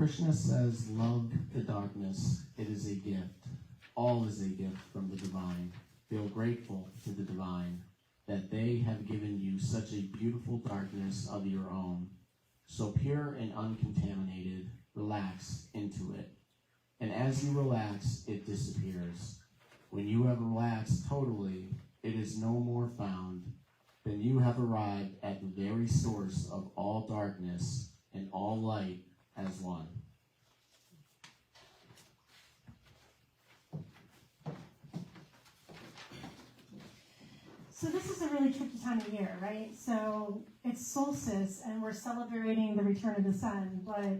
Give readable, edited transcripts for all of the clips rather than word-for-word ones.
Krishna says, love the darkness. It is a gift. All is a gift from the divine. Feel grateful to the divine that they have given you such a beautiful darkness of your own. So pure and uncontaminated, relax into it. And as you relax, it disappears. When you have relaxed totally, it is no more found. Then you have arrived at the very source of all darkness and all light as one. So this is a really tricky time of year, right? So it's solstice, and we're celebrating the return of the sun, but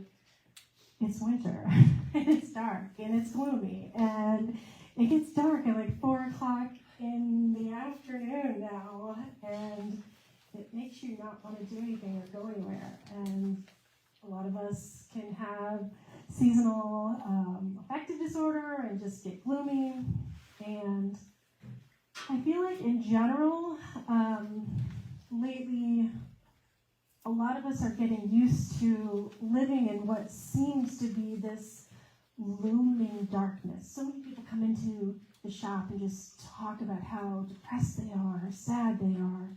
it's winter, and it's dark, and it's gloomy, and it gets dark at like 4 o'clock in the afternoon now, and it makes you not want to do anything or go anywhere. And a lot of us can have seasonal affective disorder and just get gloomy. And I feel like in general, lately, a lot of us are getting used to living in what seems to be this looming darkness. So many people come into the shop and just talk about how depressed they are, how sad they are.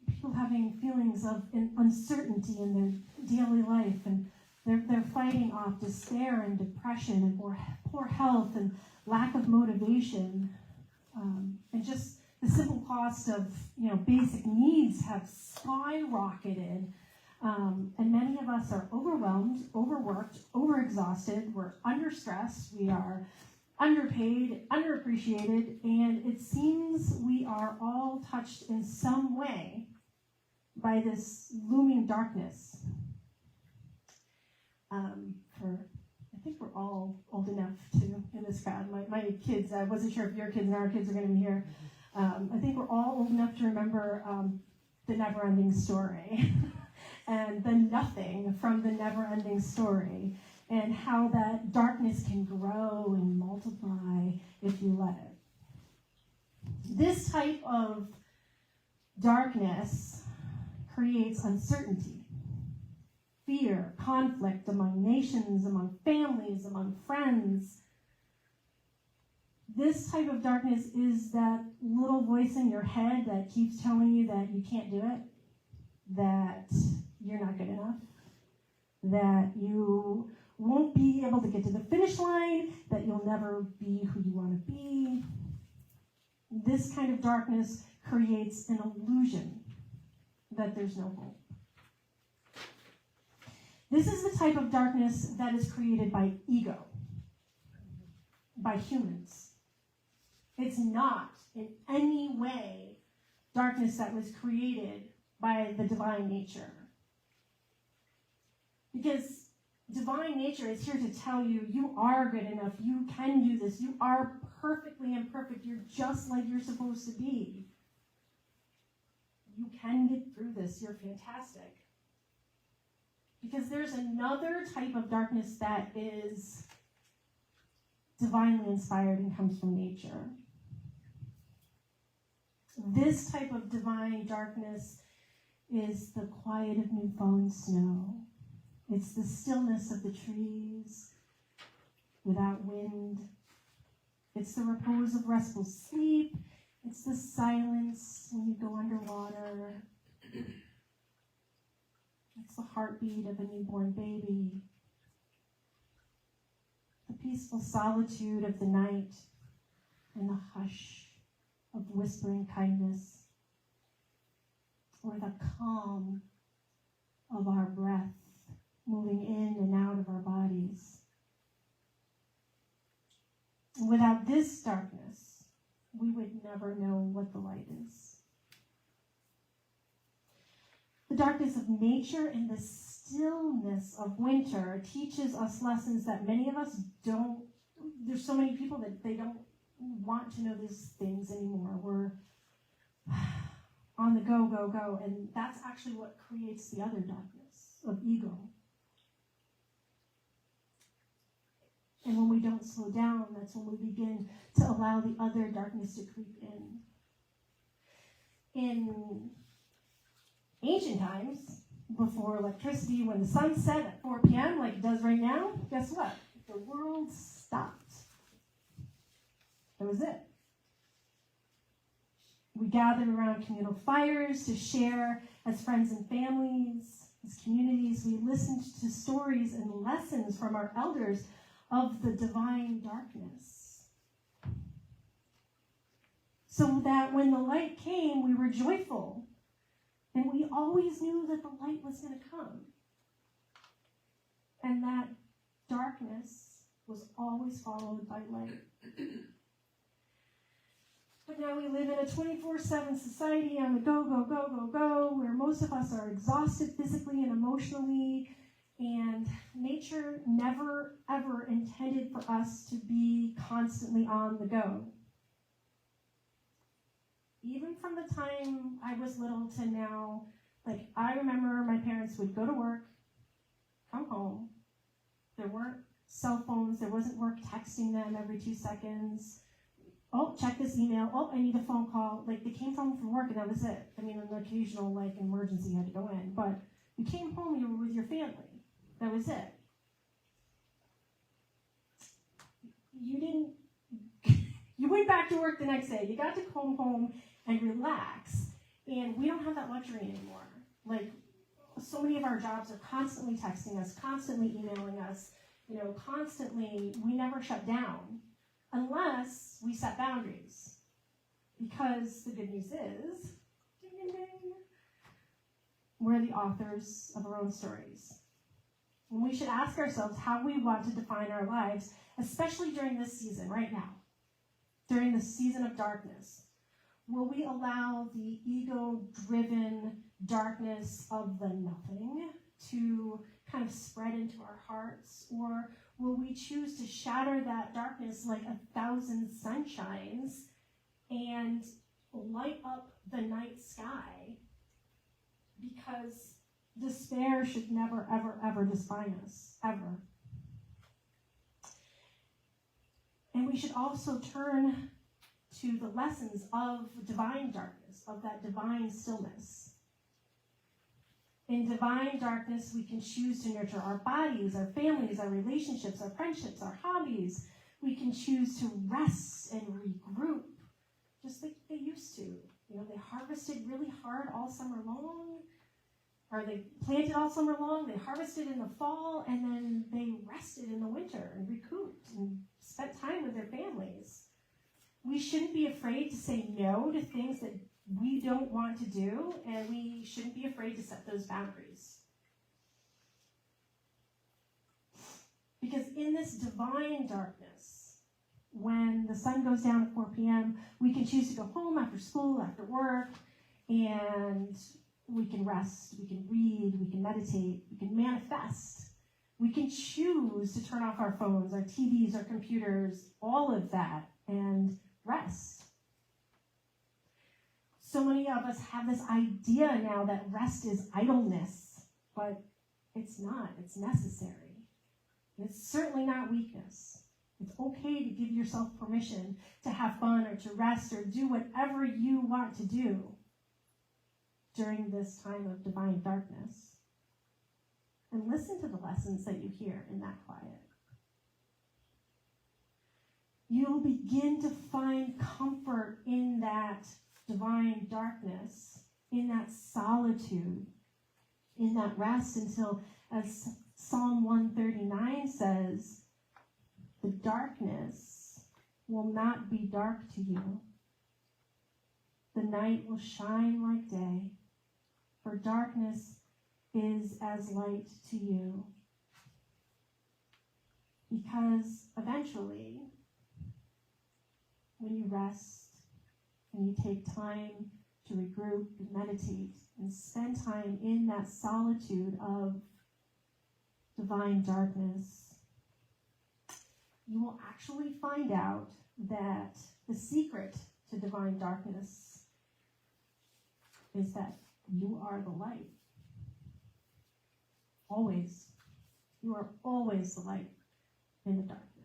People having feelings of uncertainty in their daily life, and they're fighting off despair and depression and poor health and lack of motivation, and just the simple cost of basic needs have skyrocketed, and many of us are overwhelmed, overworked, overexhausted. We're under stress. We are underpaid, underappreciated, and it seems we are all touched in some way by this looming darkness. I think we're all old enough to, in this crowd, my kids, I wasn't sure if your kids and our kids are going to be here. I think we're all old enough to remember the never-ending story and the nothing from the never-ending story, and how that darkness can grow and multiply if you let it. This type of darkness creates uncertainty, fear, conflict among nations, among families, among friends. This type of darkness is that little voice in your head that keeps telling you that you can't do it, that you're not good enough, that you won't be able to get to the finish line, that you'll never be who you want to be. This kind of darkness creates an illusion that there's no hope. This is the type of darkness that is created by ego, by humans. It's not in any way darkness that was created by the divine nature. Because divine nature is here to tell you, you are good enough, you can do this, you are perfectly imperfect, you're just like you're supposed to be. You can get through this, you're fantastic. Because there's another type of darkness that is divinely inspired and comes from nature. This type of divine darkness is the quiet of new fallen snow. It's the stillness of the trees without wind. It's the repose of restful sleep. It's the silence when you go underwater. It's the heartbeat of a newborn baby. The peaceful solitude of the night and the hush of whispering kindness. Or the calm of our breath moving in and out of our bodies. Without this darkness, we would never know what the light is. The darkness of nature and the stillness of winter teaches us lessons that many of us don't. There's so many people that they don't want to know these things anymore. We're on the go, go, go. And that's actually what creates the other darkness of ego. And when we don't slow down, that's when we begin to allow the other darkness to creep in. In ancient times, before electricity, when the sun set at 4 p.m. like it does right now, guess what? The world stopped. That was it. We gathered around communal fires to share as friends and families, as communities. We listened to stories and lessons from our elders of the divine darkness. So that when the light came, we were joyful. And we always knew that the light was going to come. And that darkness was always followed by light. But now we live in a 24/7 society on the go, go, go, go, go, where most of us are exhausted physically and emotionally, and nature never, ever intended for us to be constantly on the go. Even from the time I was little to now, like, I remember my parents would go to work, come home. There weren't cell phones. There wasn't work texting them every 2 seconds. Oh, check this email. Oh, I need a phone call. Like, they came home from work and that was it. I mean, an occasional, like, emergency had to go in. But you came home, you were with your family. That was it. You went back to work the next day. You got to come home and relax. And we don't have that luxury anymore. Like, so many of our jobs are constantly texting us, constantly emailing us, constantly. We never shut down unless we set boundaries. Because the good news is, ding, ding, ding, we're the authors of our own stories. And we should ask ourselves how we want to define our lives, especially during this season, right now, during the season of darkness. Will we allow the ego-driven darkness of the nothing to kind of spread into our hearts? Or will we choose to shatter that darkness like 1,000 sunshines and light up the night sky? Because despair should never, ever, ever define us, ever. And we should also turn to the lessons of divine darkness, of that divine stillness. In divine darkness, we can choose to nurture our bodies, our families, our relationships, our friendships, our hobbies. We can choose to rest and regroup, just like they used to. They harvested really hard all summer long, or they planted all summer long, they harvested in the fall, and then they rested in the winter and recouped and spent time with their families. We shouldn't be afraid to say no to things that we don't want to do, and we shouldn't be afraid to set those boundaries. Because in this divine darkness, when the sun goes down at 4 p.m., we can choose to go home after school, after work, and we can rest, we can read, we can meditate, we can manifest. We can choose to turn off our phones, our TVs, our computers, all of that, and rest. So many of us have this idea now that rest is idleness, but it's not. It's necessary. It's certainly not weakness. It's okay to give yourself permission to have fun or to rest or do whatever you want to do during this time of divine darkness. And listen to the lessons that you hear in that quiet. You'll begin to find comfort in that divine darkness, in that solitude, in that rest until, as Psalm 139 says, the darkness will not be dark to you. The night will shine like day, for darkness is as light to you. Because eventually, when you rest and you take time to regroup and meditate and spend time in that solitude of divine darkness, you will actually find out that the secret to divine darkness is that you are the light. Always. You are always the light in the darkness.